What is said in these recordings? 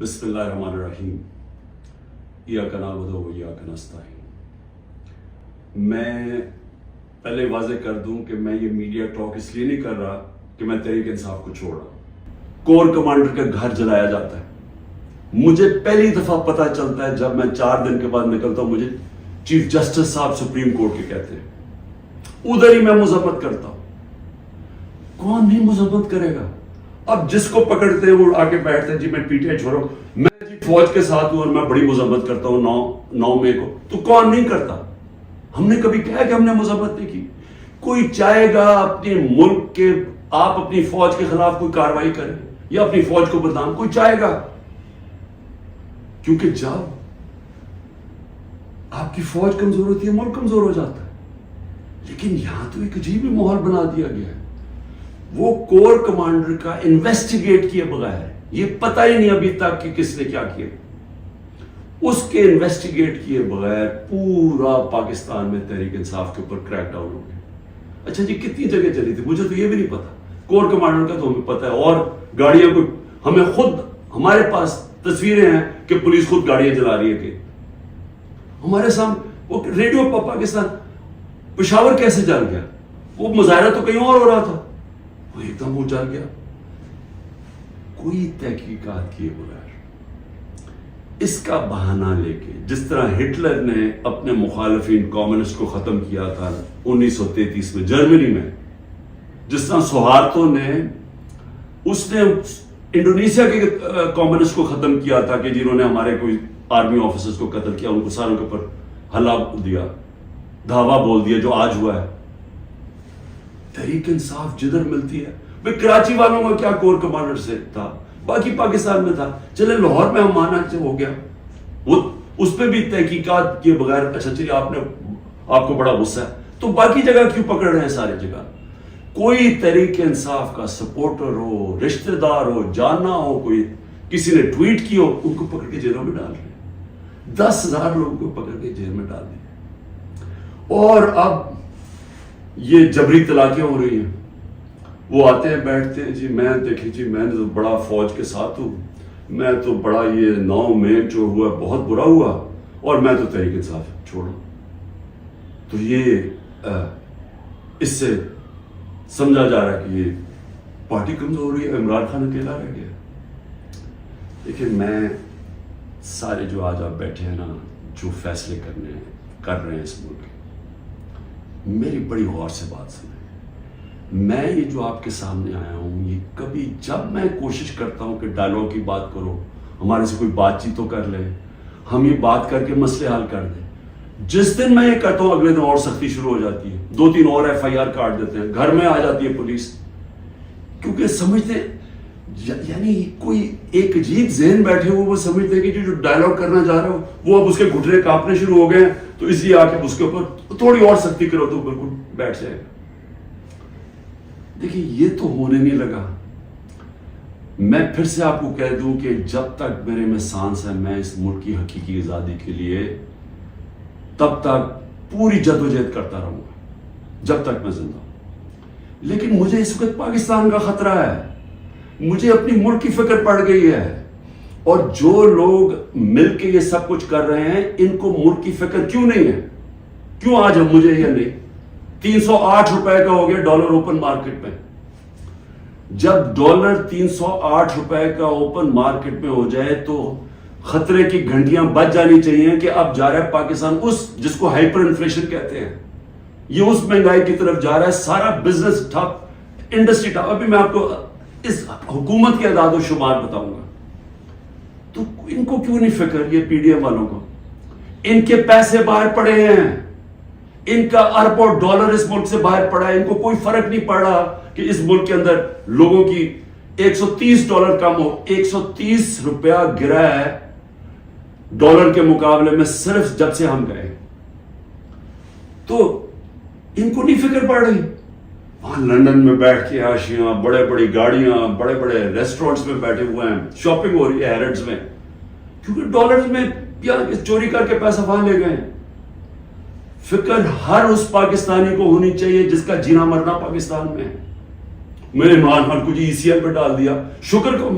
بسم اللہ الرحمن الرحیم ایاک نعبد و ایاک نستعین۔ میں پہلے واضح کر دوں کہ میں یہ میڈیا ٹاک اس لیے نہیں کر رہا کہ میں تحریک انصاف کو چھوڑ رہا ہوں۔ کور کمانڈر کا گھر جلایا جاتا ہے، مجھے پہلی دفعہ پتہ چلتا ہے جب میں 4 دن کے بعد نکلتا ہوں، مجھے چیف جسٹس صاحب سپریم کورٹ کے کہتے ہیں، ادھر ہی میں مذمت کرتا ہوں۔ کون نہیں مذمت کرے گا؟ اب جس کو پکڑتے ہیں وہ آ کے بیٹھتے ہیں، جی میں پی ٹی آئی چھوڑو، میں جی فوج کے ساتھ ہوں اور میں بڑی مذمت کرتا ہوں 9 مئی کو، تو کون نہیں کرتا؟ ہم نے کبھی کہا کہ ہم نے مذمت نہیں کی؟ کوئی چاہے گا اپنے ملک کے، آپ اپنی فوج کے خلاف کوئی کارروائی کریں یا اپنی فوج کو بدنام، کوئی چاہے گا؟ کیونکہ جب آپ کی فوج کمزور ہوتی ہے ملک کمزور ہو جاتا ہے۔ لیکن یہاں تو ایک عجیب ہی ماحول بنا دیا گیا ہے، وہ کور کمانڈر کا انویسٹیگیٹ کیے بغیر، یہ پتہ ہی نہیں ابھی تک کہ کس نے کیا کیا، اس کے انویسٹیگیٹ کیے بغیر پورا پاکستان میں تحریک انصاف کے اوپر کریک ڈاؤن ہو گیا۔ اچھا جی کتنی جگہ چلی تھی مجھے تو یہ بھی نہیں پتا، کور کمانڈر کا تو ہمیں پتا ہے، اور گاڑیاں کو ہمیں خود، ہمارے پاس تصویریں ہیں کہ پولیس خود گاڑیاں جلا رہی ہے، کہ ہمارے سامنے وہ ریڈیو پاکستان پشاور کیسے جل گیا؟ وہ مظاہرہ تو کہیں اور ہو رہا تھا، وہ ایک دم وہ جل گیا۔ کوئی تحقیقات کیے بغیر، اس کا بہانہ لے کے، جس طرح ہٹلر نے اپنے مخالفین کمیونسٹ کو ختم کیا تھا 1933 میں جرمنی میں، جس طرح سہارتو نے انڈونیشیا کے کمیونسٹ کو ختم کیا تھا کہ جنہوں نے ہمارے کوئی آرمی آفیسرز کو قتل کیا، ان کو ساروں کے اوپر حلہ دیا، دھاوا بول دیا، جو آج ہوا ہے۔ تحریک انصاف جدھر ملتی ہے، بھئی کراچی والوں کا کیا کور کمانڈر سے تھا، باقی پاکستان میں تھا، چلے لاہور میں ہم مانا سے ہو گیا، وہ اس پہ بھی تحقیقات کیے بغیر، اچھا چلیے آپ کو بڑا غصہ ہے تو باقی جگہ کیوں پکڑ رہے ہیں؟ ساری جگہ کوئی تحریک انصاف کا سپورٹر ہو، رشتہ دار ہو، جانا ہو، کوئی کسی نے ٹویٹ کی ہو، ان کو پکڑ کے جیلوں میں ڈال رہے ہیں، 10,000 لوگوں کو پکڑ کے جیل میں ڈال دیا۔ اور اب یہ جبری طلاقیں ہو رہی ہیں، وہ آتے ہیں بیٹھتے ہیں، جی میں دیکھیں جی میں نے تو بڑا فوج کے ساتھ ہوں، میں تو بڑا یہ 9 مئی جو ہوا بہت برا ہوا اور میں تو تحریک انصاف چھوڑا۔ تو یہ اس سے سمجھا جا رہا ہے کہ یہ پارٹی کمزور ہو رہی ہے، عمران خان اکیلا رہ گیا۔ لیکن میں سارے جو آج آپ بیٹھے ہیں نا، جو فیصلے کر رہے ہیں اس ملک کے، میری بڑی غور سے بات سنیں۔ میں یہ جو آپ کے سامنے آیا ہوں، یہ کبھی جب میں کوشش کرتا ہوں کہ ڈائلاگ کی بات کرو، ہمارے سے کوئی بات چیت تو کر لے، ہم یہ بات کر کے مسئلے حل کر دیں، جس دن میں یہ کرتا ہوں اگلے دن اور سختی شروع ہو جاتی ہے، 2-3 اور FIR کاٹ دیتے ہیں، گھر میں آ جاتی ہے پولیس، کیونکہ سمجھتے یعنی کوئی ایک عجیب ذہن بیٹھے ہوئے، وہ سمجھتے ہیں کہ جو ڈائلاگ کرنا جا رہا ہو وہ اب اس کے گھٹنے کانپنے شروع ہو گئے ہیں، تو اس لیے آ کے اس کے اوپر تھوڑی اور سختی کرو تو بالکل بیٹھ جائے گا۔ دیکھیں یہ تو ہونے نہیں لگا۔ میں پھر سے آپ کو کہہ دوں کہ جب تک میرے میں سانس ہے، میں اس ملک کی حقیقی آزادی کے لیے تب تک پوری جدوجہد کرتا رہوں گا جب تک میں زندہ ہوں۔ لیکن مجھے اس وقت پاکستان کا خطرہ ہے، مجھے اپنی ملک کی فکر پڑ گئی ہے، اور جو لوگ مل کے یہ سب کچھ کر رہے ہیں ان کو ملک کی فکر کیوں نہیں ہے؟ کیوں آج ہم مجھے یہ نہیں؟ 308 روپے کا ہو گیا ڈالر اوپن مارکیٹ میں۔ جب ڈالر 308 روپے کا اوپن مارکیٹ میں ہو جائے تو خطرے کی گھنٹیاں بج جانی چاہیے کہ اب جا رہا ہے پاکستان اس جس کو ہائپر انفلیشن کہتے ہیں، یہ اس مہنگائی کی طرف جا رہا ہے، سارا بزنس ٹھپ، انڈسٹری ٹھپ۔ ابھی میں آپ کو اس حکومت کے اعداد و شمار بتاؤں گا، تو ان کو کیوں نہیں فکر؟ یہ پی ڈی ایم والوں کو، ان کے پیسے باہر پڑے ہیں، ان کا اربوں ڈالر اس ملک سے باہر پڑا ہے، ان کو کوئی فرق نہیں پڑ رہا کہ اس ملک کے اندر لوگوں کی $130 کم ہو۔ 130 روپیہ گرا ہے ڈالر کے مقابلے میں صرف جب سے ہم گئے، تو ان کو نہیں فکر پڑ رہی۔ وہاں لندن میں بیٹھ کے عاشیاں، بڑے بڑی گاڑیاں، بڑے بڑے ریسٹورنٹس میں بیٹھے ہوئے ہیں، شاپنگ ہو رہی ہے ہیرڈز میں، کیونکہ ڈالرز میں یا چوری کر کے پیسہ وہاں لے گئے ہیں۔ فکر ہر اس پاکستانی کو ہونی چاہیے جس کا جینا مرنا پاکستان میں ہے۔ میں نے عمران خان کو جی ECL پہ ڈال دیا، شکر کو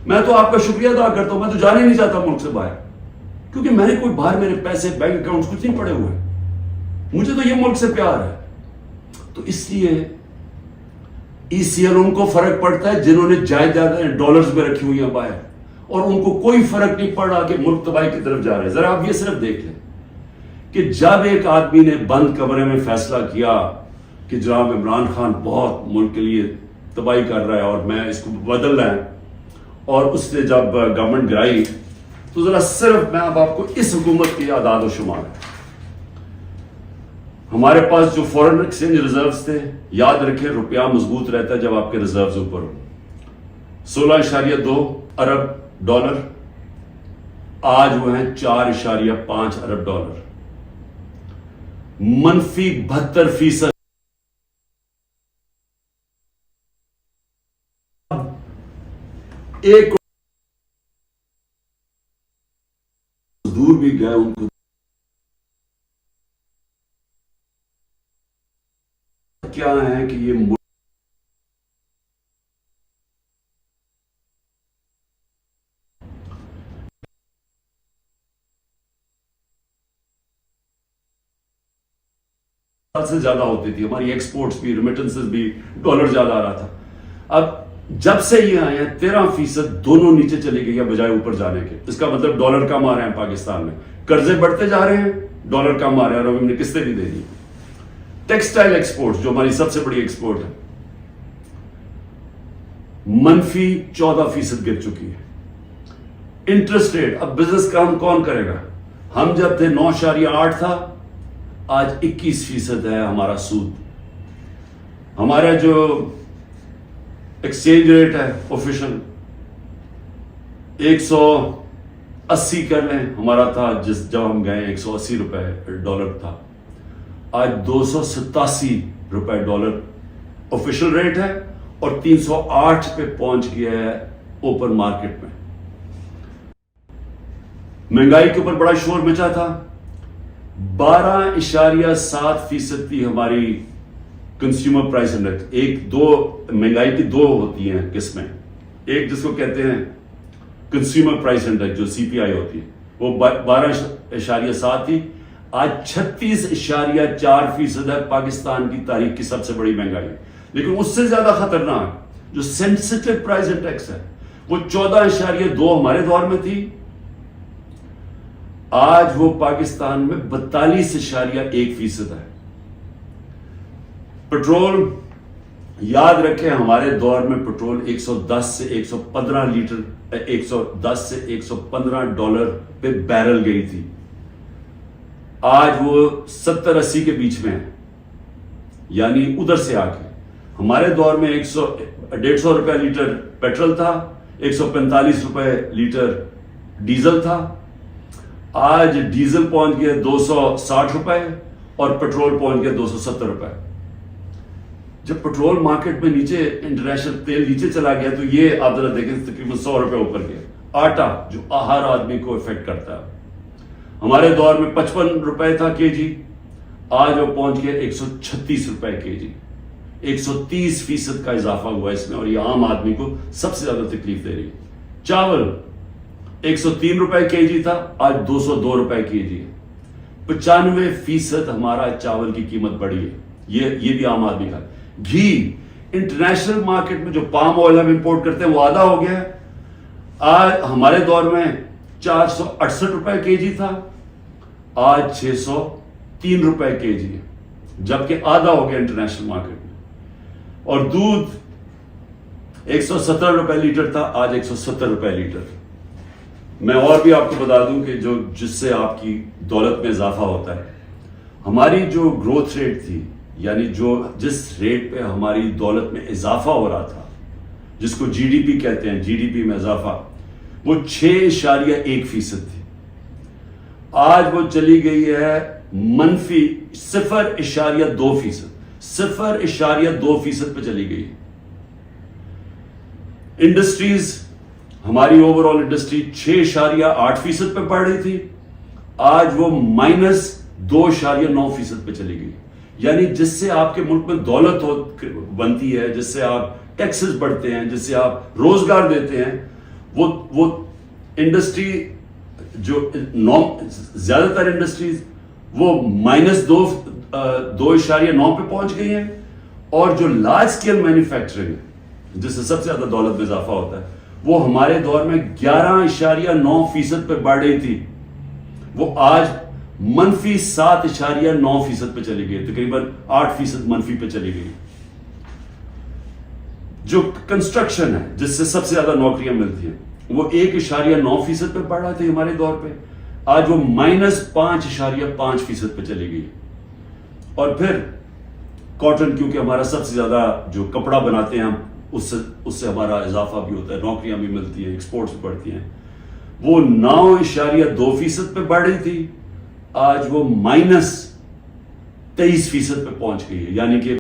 میں تو آپ کا شکریہ ادا کرتا ہوں, میں تو جانے نہیں چاہتا ملک سے باہر, کیونکہ میں نے کوئی باہر میرے پیسے بینک اکاؤنٹ کچھ نہیں پڑے ہوئے, مجھے تو یہ ملک سے پیار ہے. تو اس لیے ای سی ایل ان کو فرق پڑتا ہے جنہوں نے جائیدادیں ڈالرز میں رکھی ہوئی ہیں باہر, اور ان کو کوئی فرق نہیں پڑ رہا کہ ملک تباہی کی طرف جا رہے ہیں. ذرا آپ یہ صرف دیکھ لیں کہ جب ایک آدمی نے بند کمرے میں فیصلہ کیا کہ جناب عمران خان بہت ملک کے لیے تباہی کر رہا ہے اور میں اس کو بدلنا ہے, اور اس نے جب گورنمنٹ گرائی, تو ذرا صرف میں اب آپ کو اس حکومت کے اعداد و شمار ہے. ہمارے پاس جو فورن ایکسچینج ریزروز تھے, یاد رکھیں روپیہ مضبوط رہتا ہے جب آپ کے ریزروز اوپر ہو, 16.2 ارب ڈالر, آج وہ ہیں 4.5 ارب ڈالر, منفی 72%. ایک دور بھی گئے, ان کو کیا ہے کہ یہ سے زیادہ ہوتی تھی, ہماری ایکسپورٹس بھی, ریمیٹنسز بھی, ڈالر زیادہ آ رہا تھا. اب جب سے یہ آئے ہیں 13% دونوں نیچے چلے گئی ہیں بجائے اوپر جانے کے. اس کا مطلب ڈالر کم آ رہے ہیں پاکستان میں, قرضے بڑھتے جا رہے ہیں, ڈالر کم آ رہے ہیں, اور ہم نے قسطیں بھی دے دی. ٹیکسٹائل ایکسپورٹ جو ہماری سب سے بڑی ایکسپورٹ ہے, منفی 14% گر چکی ہے. انٹرسٹ ریٹ, اب بزنس کام کون کرے گا؟ ہم جب تھے 9.8 تھا, آج 21% ہے ہمارا سود. ہمارا جو ایکسچینج ریٹ ہے آفیشل 180 کر لیں, ہمارا تھا جب ہم گئے 180 روپے ڈالر تھا, آج 287 روپے ڈالر آفیشل ریٹ ہے, اور 308 پہ پہنچ گیا ہے اوپن مارکیٹ میں. مہنگائی کے اوپر بڑا شور مچا تھا, 12.7% تھی ہماری کنزیومر پرائس انڈیکس. مہنگائی کی دو ہوتی ہیں قسمیں, ایک جس کو کہتے ہیں کنزیومر پرائس انڈیکس جو سی پی آئی ہوتی ہے, وہ 12.7 تھی, آج 36.4% ہے. پاکستان کی تاریخ کی سب سے بڑی مہنگائی. لیکن اس سے زیادہ خطرناک جو سینسٹیو پرائس انڈیکس ہے وہ 14.2 ہمارے دور میں تھی, آج وہ پاکستان میں 42.1% ہے. پٹرول, یاد رکھیں ہمارے دور میں پٹرول 110 سے 115 لیٹر 110 سے 115 ڈالر پہ بیرل گئی تھی, آج وہ 70-80 کے بیچ میں ہے. یعنی ادھر سے آ کے ہمارے دور میں 150 روپے لیٹر پیٹرول تھا, 145 روپے لیٹر ڈیزل تھا, آج ڈیزل پہنچ گیا 260 روپے اور پیٹرول پہنچ گیا 270 روپے. جب پیٹرول مارکیٹ میں نیچے, انٹرنیشنل تیل نیچے چلا گیا, تو یہ آپ ذرا دیکھیں تقریباً 100 روپے اوپر گیا. آٹا جو ہر آدمی کو افیکٹ کرتا ہے, ہمارے دور میں 55 روپے تھا کے جی, آج وہ پہنچ گیا 136 روپے کے جی. 130% کا اضافہ ہوا اس میں, اور یہ عام آدمی کو سب سے زیادہ تکلیف دے رہی ہے. چاول 103 روپے کے جی تھا, آج 202 روپے کے جی ہے. 95% ہمارا چاول کی قیمت بڑھی ہے, یہ بھی عام آدمی کا. گھی, انٹرنیشنل مارکیٹ میں جو پام آئل ہم امپورٹ کرتے ہیں وہ آدھا ہو گیا ہے. آج ہمارے دور میں 468 روپے کے جی تھا, آج 603 روپے کے جی ہے, جبکہ آدھا ہو گیا انٹرنیشنل مارکیٹ میں. اور دودھ 170 روپے لیٹر تھا, آج 170 روپے لیٹر. میں اور بھی آپ کو بتا دوں کہ جس سے آپ کی دولت میں اضافہ ہوتا ہے, ہماری جو گروتھ ریٹ تھی, یعنی جس ریٹ پہ ہماری دولت میں اضافہ ہو رہا تھا, جس کو جی ڈی پی کہتے ہیں, جی ڈی پی میں اضافہ, وہ 6.1% تھی. آج وہ چلی گئی ہے منفی 0.2%, 0.2% پہ چلی گئی. انڈسٹریز, ہماری اوور آل انڈسٹری 6.8% پہ بڑھ رہی تھی, آج وہ -2.9% پہ چلی گئی. یعنی جس سے آپ کے ملک میں دولت بنتی ہے, جس سے آپ ٹیکسز بڑھتے ہیں, جس سے آپ روزگار دیتے ہیں, وہ انڈسٹری جو زیادہ تر انڈسٹریز وہ -2.9 پہ پہنچ گئی ہیں, اور جو لارج اسکیل مینوفیکچرنگ ہے جس سے سب سے زیادہ دولت میں اضافہ ہوتا ہے وہ ہمارے دور میں 11.9% پہ بڑھ رہی تھی, وہ آج -7.9% پہ چلی گئی, تقریباً 8% منفی پہ چلی گئی. جو کنسٹرکشن ہے جس سے سب سے زیادہ نوکریاں ملتی ہیں وہ 1.9% پہ بڑھ رہا تھا ہمارے دور پہ, آج وہ -5.5% پہ چلی گئی. اور پھر کاٹن, کیونکہ ہمارا سب سے زیادہ جو کپڑا بناتے ہیں ہم, اس سے ہمارا اضافہ بھی ہوتا ہے, نوکریاں بھی ملتی ہیں, ایکسپورٹس بھی بڑھتی ہیں, وہ 9.2% پہ بڑھ رہی تھی, آج وہ -23% پہ پہنچ گئی ہے. یعنی کہ